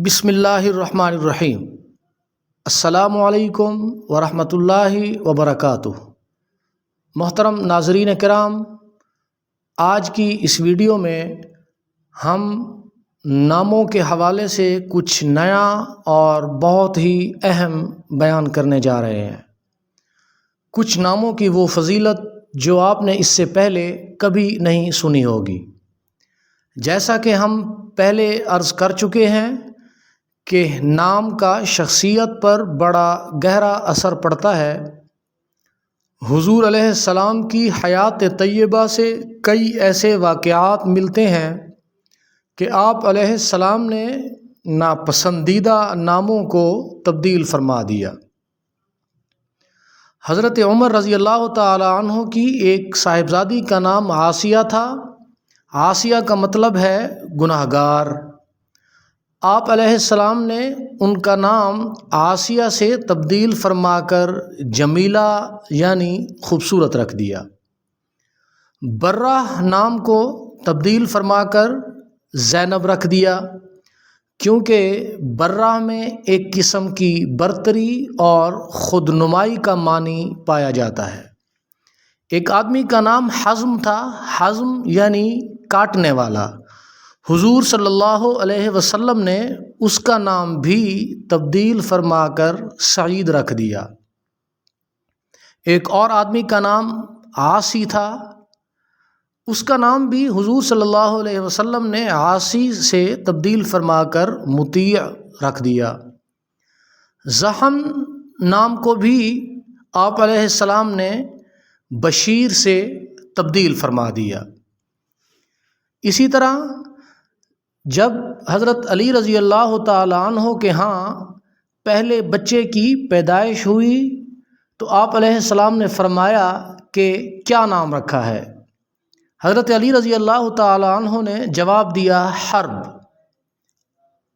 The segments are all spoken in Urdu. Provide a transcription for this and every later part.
بسم اللہ الرحمن الرحیم۔ السلام علیکم ورحمۃ اللہ وبرکاتہ۔ محترم ناظرین کرام، آج کی اس ویڈیو میں ہم ناموں کے حوالے سے کچھ نیا اور بہت ہی اہم بیان کرنے جا رہے ہیں۔ کچھ ناموں کی وہ فضیلت جو آپ نے اس سے پہلے کبھی نہیں سنی ہوگی۔ جیسا کہ ہم پہلے عرض کر چکے ہیں کہ نام کا شخصیت پر بڑا گہرا اثر پڑتا ہے۔ حضور علیہ السلام کی حیات طیبہ سے کئی ایسے واقعات ملتے ہیں کہ آپ علیہ السلام نے ناپسندیدہ ناموں کو تبدیل فرما دیا۔ حضرت عمر رضی اللہ تعالی عنہ کی ایک صاحبزادی کا نام عاصیہ تھا۔ عاصیہ کا مطلب ہے گناہگار۔ آپ علیہ السلام نے ان کا نام عاصیہ سے تبدیل فرما کر جمیلہ یعنی خوبصورت رکھ دیا۔ برہ نام کو تبدیل فرما کر زینب رکھ دیا، کیونکہ برہ میں ایک قسم کی برتری اور خود نمائی کا معنی پایا جاتا ہے۔ ایک آدمی کا نام حزم تھا۔ حزم یعنی کاٹنے والا۔ حضور صلی اللہ علیہ وسلم نے اس کا نام بھی تبدیل فرما کر سعید رکھ دیا۔ ایک اور آدمی کا نام عاصی تھا۔ اس کا نام بھی حضور صلی اللہ علیہ وسلم نے عاصی سے تبدیل فرما کر مطیع رکھ دیا۔ زحم نام کو بھی آپ علیہ السلام نے بشیر سے تبدیل فرما دیا۔ اسی طرح جب حضرت علی رضی اللہ تعالی عنہ کے ہاں پہلے بچے کی پیدائش ہوئی تو آپ علیہ السلام نے فرمایا کہ کیا نام رکھا ہے؟ حضرت علی رضی اللہ تعالی عنہ نے جواب دیا حرب۔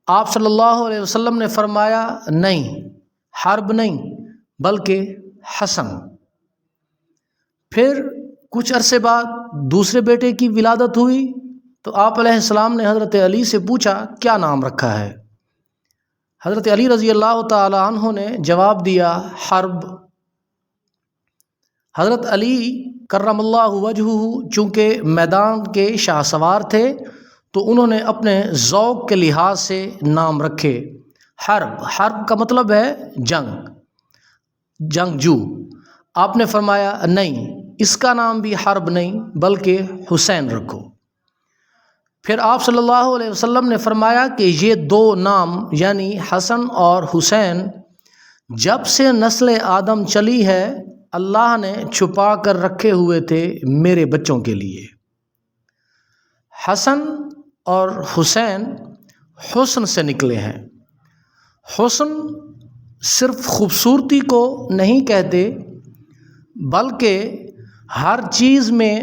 آپ صلی اللہ علیہ وسلم نے فرمایا نہیں، حرب نہیں بلکہ حسن۔ پھر کچھ عرصے بعد دوسرے بیٹے کی ولادت ہوئی تو آپ علیہ السلام نے حضرت علی سے پوچھا کیا نام رکھا ہے؟ حضرت علی رضی اللہ تعالی عنہ نے جواب دیا حرب۔ حضرت علی کرم اللہ وجہہ چونکہ میدان کے شاہ سوار تھے تو انہوں نے اپنے ذوق کے لحاظ سے نام رکھے حرب۔ حرب کا مطلب ہے جنگجو۔ آپ نے فرمایا نہیں، اس کا نام بھی حرب نہیں بلکہ حسین رکھو۔ پھر آپ صلی اللہ علیہ وسلم نے فرمایا کہ یہ دو نام یعنی حسن اور حسین جب سے نسل آدم چلی ہے اللہ نے چھپا کر رکھے ہوئے تھے میرے بچوں کے لیے۔ حسن اور حسین حسن سے نکلے ہیں۔ حسن صرف خوبصورتی کو نہیں کہتے بلکہ ہر چیز میں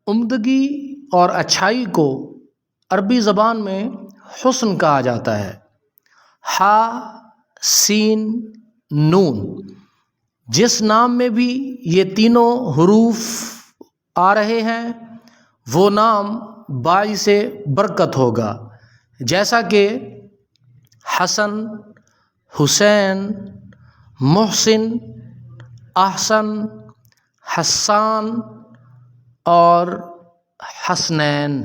عمدگی اور اچھائی کو عربی زبان میں حسن کہا جاتا ہے۔ ہا سین نون، جس نام میں بھی یہ تینوں حروف آ رہے ہیں وہ نام باعث برکت ہوگا، جیسا کہ حسن، حسین، محسن، احسن، حسان اور حسنین۔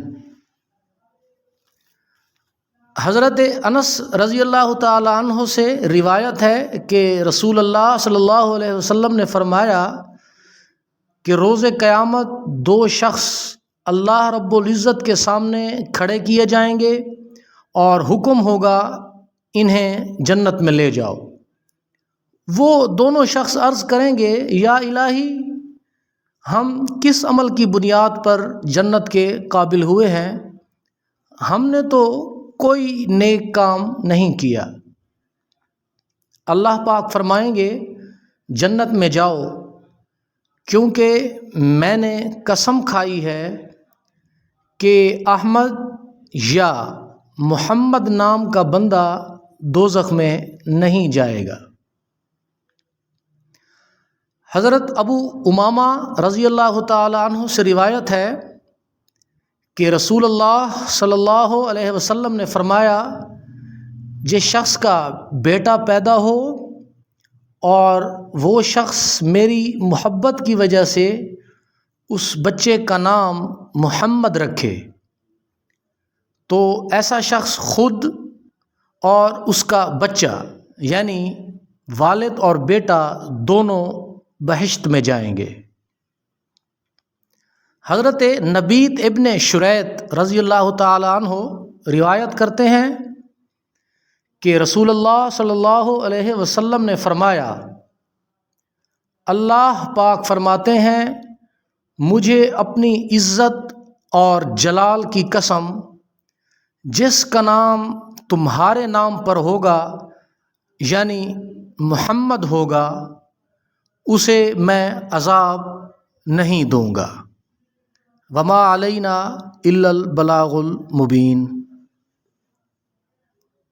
حضرت انس رضی اللہ تعالی عنہ سے روایت ہے کہ رسول اللہ صلی اللہ علیہ وسلم نے فرمایا کہ روز قیامت دو شخص اللہ رب العزت کے سامنے کھڑے کیے جائیں گے اور حکم ہوگا انہیں جنت میں لے جاؤ۔ وہ دونوں شخص عرض کریں گے یا الہی، ہم کس عمل کی بنیاد پر جنت کے قابل ہوئے ہیں؟ ہم نے تو کوئی نیک کام نہیں کیا۔ اللہ پاک فرمائیں گے جنت میں جاؤ، کیونکہ میں نے قسم کھائی ہے کہ احمد یا محمد نام کا بندہ دوزخ میں نہیں جائے گا۔ حضرت ابو امامہ رضی اللہ تعالی عنہ سے روایت ہے کہ رسول اللہ صلی اللہ علیہ وسلم نے فرمایا جس شخص کا بیٹا پیدا ہو اور وہ شخص میری محبت کی وجہ سے اس بچے کا نام محمد رکھے تو ایسا شخص خود اور اس کا بچہ یعنی والد اور بیٹا دونوں بہشت میں جائیں گے۔ حضرت نبیت ابن شریط رضی اللہ تعالی عنہ روایت کرتے ہیں کہ رسول اللہ صلی اللہ علیہ وسلم نے فرمایا، اللہ پاک فرماتے ہیں، مجھے اپنی عزت اور جلال کی قسم، جس کا نام تمہارے نام پر ہوگا یعنی محمد ہوگا، اسے میں عذاب نہیں دوں گا۔ وما علینا الا البلاغ المبین۔